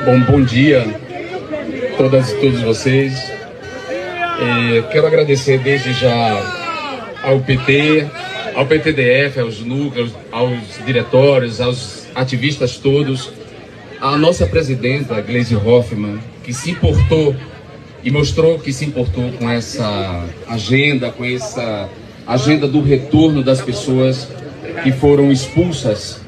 Bom dia a todas e todos vocês. Quero agradecer desde já ao PT, ao PTDF, aos núcleos, aos diretórios, aos ativistas todos, à nossa presidenta, Gleisi Hoffmann, que se importou e mostrou que se importou com essa agenda do retorno das pessoas que foram expulsas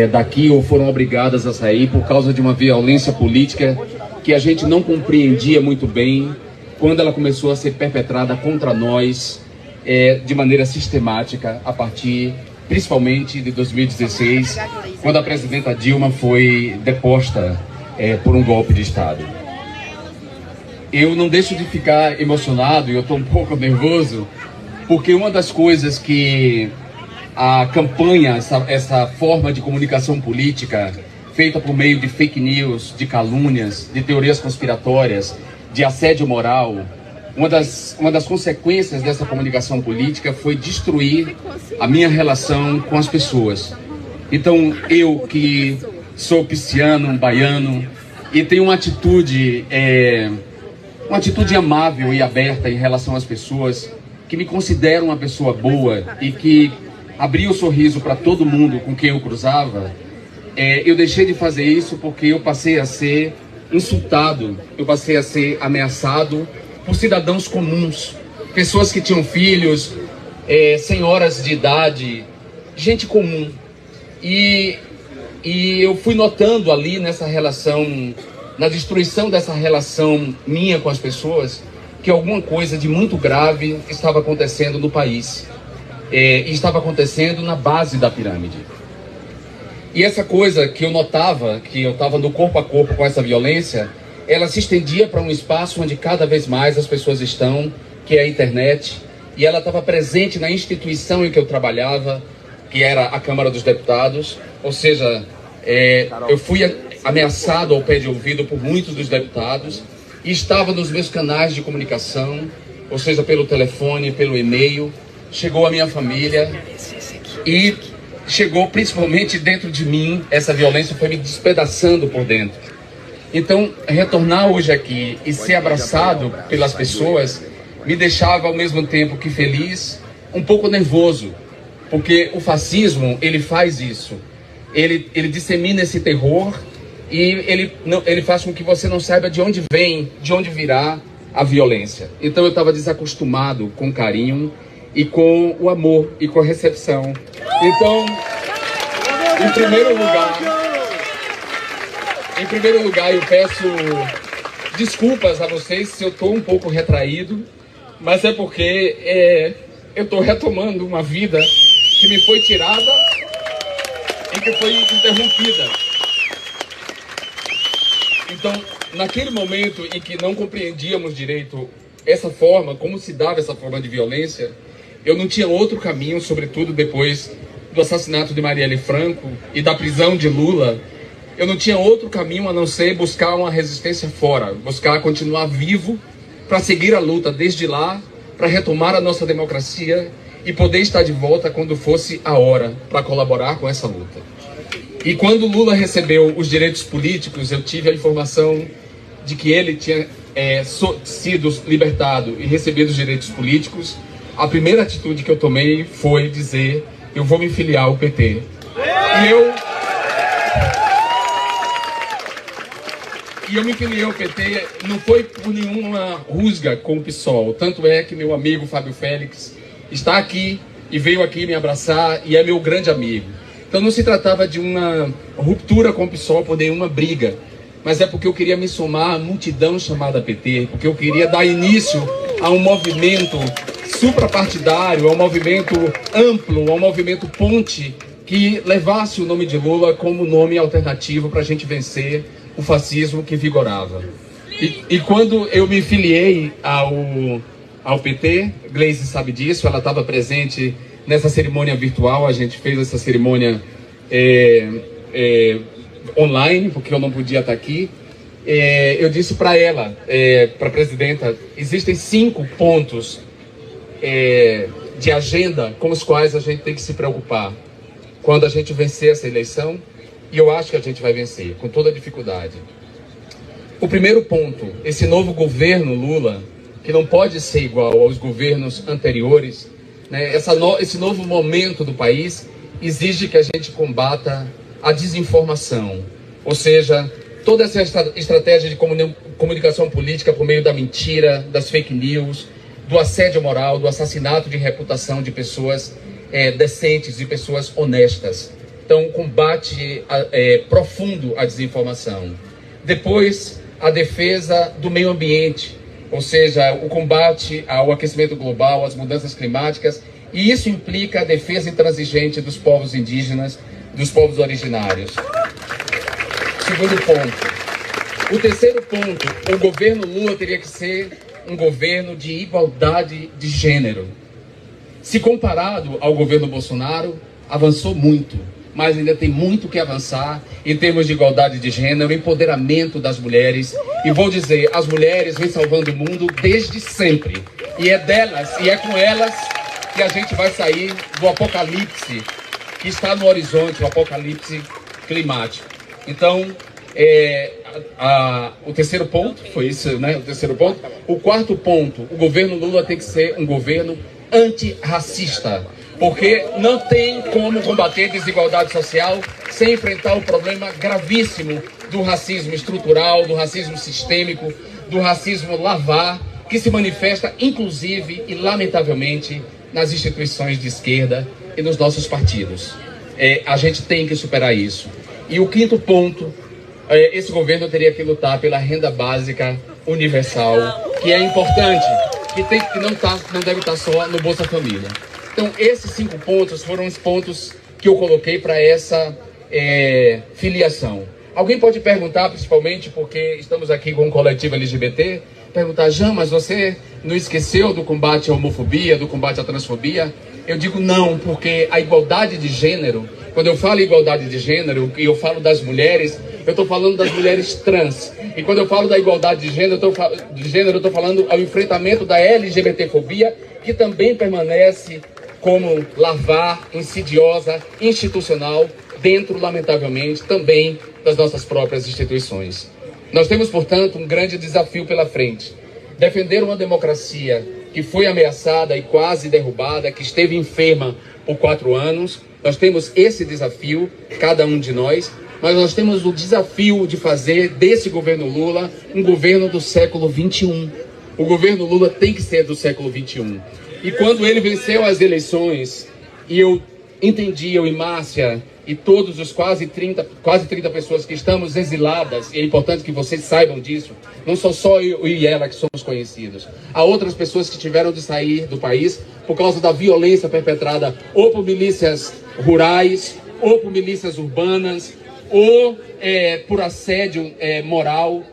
daqui ou foram obrigadas a sair por causa de uma violência política que a gente não compreendia muito bem quando ela começou a ser perpetrada contra nós de maneira sistemática a partir, principalmente, de 2016, quando a presidenta Dilma foi deposta por um golpe de Estado. Eu não deixo de ficar emocionado e eu estou um pouco nervoso, porque uma das coisas que a campanha, essa forma de comunicação política feita por meio de fake news, de calúnias, de teorias conspiratórias, de assédio moral, uma das consequências dessa comunicação política foi destruir a minha relação com as pessoas. Então, eu que sou pisciano, baiano, e tenho uma atitude amável e aberta em relação às pessoas, que me considero uma pessoa boa e que abria o sorriso para todo mundo com quem eu cruzava, eu deixei de fazer isso porque eu passei a ser insultado, eu passei a ser ameaçado por cidadãos comuns, pessoas que tinham filhos, senhoras de idade, gente comum. E eu fui notando ali nessa relação, na destruição dessa relação minha com as pessoas, que alguma coisa de muito grave estava acontecendo no país. E estava acontecendo na base da pirâmide. E essa coisa que eu notava, que eu estava no corpo a corpo com essa violência, ela se estendia para um espaço onde cada vez mais as pessoas estão, que é a internet, e ela estava presente na instituição em que eu trabalhava, que era a Câmara dos Deputados, ou seja, eu fui ameaçado ao pé de ouvido por muitos dos deputados, e estava nos meus canais de comunicação, ou seja, pelo telefone, pelo e-mail. Chegou a minha família e chegou principalmente dentro de mim, essa violência foi me despedaçando por dentro. Então, retornar hoje aqui e ser abraçado pelas pessoas me deixava ao mesmo tempo que feliz, um pouco nervoso, porque o fascismo, ele faz isso, ele dissemina esse terror e ele faz com que você não saiba de onde vem, de onde virá a violência. Então eu estava desacostumado com carinho e com o amor e com a recepção. Então, em primeiro lugar, eu peço desculpas a vocês se eu estou um pouco retraído, mas é porque eu estou retomando uma vida que me foi tirada e que foi interrompida. Então, naquele momento em que não compreendíamos direito essa forma, como se dava essa forma de violência, eu não tinha outro caminho, sobretudo depois do assassinato de Marielle Franco e da prisão de Lula, eu não tinha outro caminho a não ser buscar uma resistência fora, buscar continuar vivo para seguir a luta desde lá, para retomar a nossa democracia e poder estar de volta quando fosse a hora para colaborar com essa luta. E quando Lula recebeu os direitos políticos, eu tive a informação de que ele tinha sido libertado e recebido os direitos políticos. A primeira atitude que eu tomei foi dizer: eu vou me filiar ao PT. E eu me filiei ao PT, não foi por nenhuma rusga com o PSOL. Tanto é que meu amigo Fábio Félix está aqui e veio aqui me abraçar e é meu grande amigo. Então não se tratava de uma ruptura com o PSOL por nenhuma briga, mas é porque eu queria me somar à multidão chamada PT, porque eu queria dar início a um movimento suprapartidário, a um movimento amplo, a um movimento ponte que levasse o nome de Lula como nome alternativo para a gente vencer o fascismo que vigorava. E quando eu me filiei ao PT, Gleisi sabe disso, ela estava presente nessa cerimônia virtual, a gente fez essa cerimônia online, porque eu não podia estar aqui. Eu disse para ela, para a presidenta, existem 5 pontos de agenda com os quais a gente tem que se preocupar quando a gente vencer essa eleição, e eu acho que a gente vai vencer, com toda dificuldade. O primeiro ponto, esse novo governo Lula, que não pode ser igual aos governos anteriores, né, esse novo momento do país exige que a gente combata a desinformação, ou seja, toda essa estratégia de comunicação política por meio da mentira, das fake news, do assédio moral, do assassinato de reputação de pessoas decentes, de pessoas honestas. Então, combate profundo à desinformação. Depois, a defesa do meio ambiente, ou seja, o combate ao aquecimento global, às mudanças climáticas, e isso implica a defesa intransigente dos povos indígenas, dos povos originários. Segundo ponto. O terceiro ponto, o governo Lula teria que ser um governo de igualdade de gênero. Se comparado ao governo Bolsonaro, avançou muito, mas ainda tem muito que avançar em termos de igualdade de gênero, empoderamento das mulheres. E vou dizer, as mulheres vêm salvando o mundo desde sempre. E é delas, e é com elas que a gente vai sair do apocalipse que está no horizonte, o apocalipse climático. Então, o terceiro ponto, foi isso, né? O terceiro ponto. O quarto ponto, o governo Lula tem que ser um governo antirracista, porque não tem como combater desigualdade social sem enfrentar o problema gravíssimo do racismo estrutural, do racismo sistêmico, do racismo lavar, que se manifesta, inclusive e lamentavelmente, nas instituições de esquerda e nos nossos partidos. A gente tem que superar isso. E o quinto ponto, esse governo teria que lutar pela renda básica universal, que é importante, que não deve estar só no Bolsa Família. Então, esses 5 pontos foram os pontos que eu coloquei para essa filiação. Alguém pode perguntar, principalmente porque estamos aqui com um coletivo LGBT, perguntar, Jean, mas você não esqueceu do combate à homofobia, do combate à transfobia? Eu digo não, porque a igualdade de gênero, quando eu falo igualdade de gênero e eu falo das mulheres, eu estou falando das mulheres trans. E quando eu falo da igualdade de gênero, eu estou falando ao enfrentamento da LGBTfobia, que também permanece como lavar insidiosa, institucional, dentro, lamentavelmente, também das nossas próprias instituições. Nós temos, portanto, um grande desafio pela frente. Defender uma democracia que foi ameaçada e quase derrubada, que esteve enferma por 4 anos. Nós temos esse desafio, cada um de nós, mas nós temos o desafio de fazer desse governo Lula um governo do século XXI. O governo Lula tem que ser do século XXI. E quando ele venceu as eleições, e eu entendi, eu e Márcia, e todos os quase 30 pessoas que estamos exiladas, e é importante que vocês saibam disso, não sou só eu e ela que somos conhecidos. Há outras pessoas que tiveram de sair do país por causa da violência perpetrada ou por milícias rurais, ou por milícias urbanas, ou por assédio moral,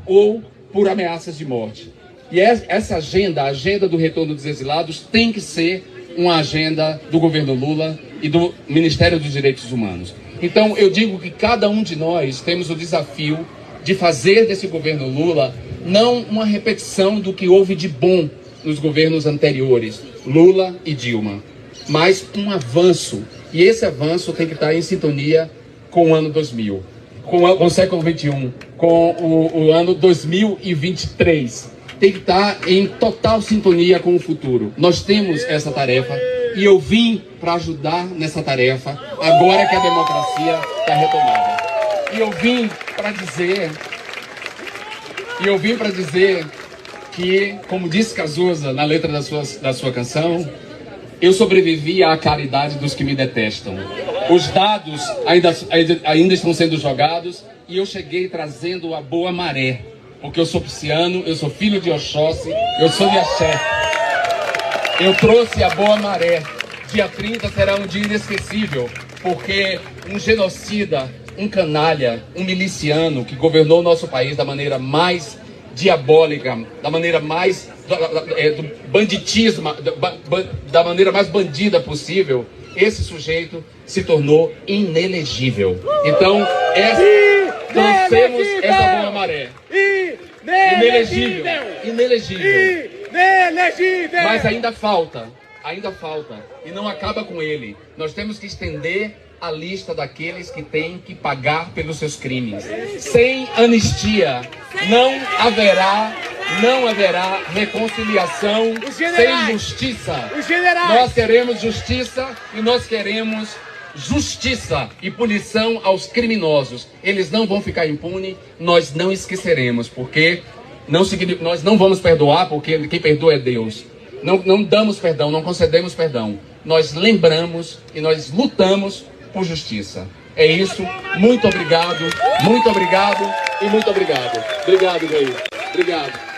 ou por ameaças de morte. E essa agenda, a agenda do retorno dos exilados, tem que ser uma agenda do governo Lula e do Ministério dos Direitos Humanos. Então, eu digo que cada um de nós temos o desafio de fazer desse governo Lula não uma repetição do que houve de bom nos governos anteriores, Lula e Dilma, mas um avanço. E esse avanço tem que estar em sintonia com o ano 2000, com o século XXI, com o ano 2023. Tem que estar em total sintonia com o futuro. Nós temos essa tarefa e eu vim para ajudar nessa tarefa agora que a democracia está retomada. E eu vim para dizer que, como disse Cazuza na letra da sua canção, eu sobrevivi à caridade dos que me detestam. Os dados ainda estão sendo jogados e eu cheguei trazendo a boa maré. Porque eu sou pisciano, eu sou filho de Oxóssi, eu sou de Axé. Eu trouxe a boa maré. Dia 30 será um dia inesquecível, porque um genocida, um canalha, um miliciano que governou o nosso país da maneira mais diabólica, da maneira mais do banditismo, da maneira mais bandida possível, esse sujeito se tornou inelegível. Então, trouxemos essa boa maré. Inelegível. Mas ainda falta. ainda falta e não acaba com ele. Nós temos que estender a lista daqueles que têm que pagar pelos seus crimes. Sem anistia, não haverá reconciliação sem justiça. Nós queremos justiça e nós queremos justiça e punição aos criminosos. Eles não vão ficar impunes, nós não esqueceremos, porque nós não vamos perdoar, porque quem perdoa é Deus. Não damos perdão, não concedemos perdão. Nós lembramos e nós lutamos por justiça. É isso. Muito obrigado e muito obrigado. Obrigado, Deus. Obrigado.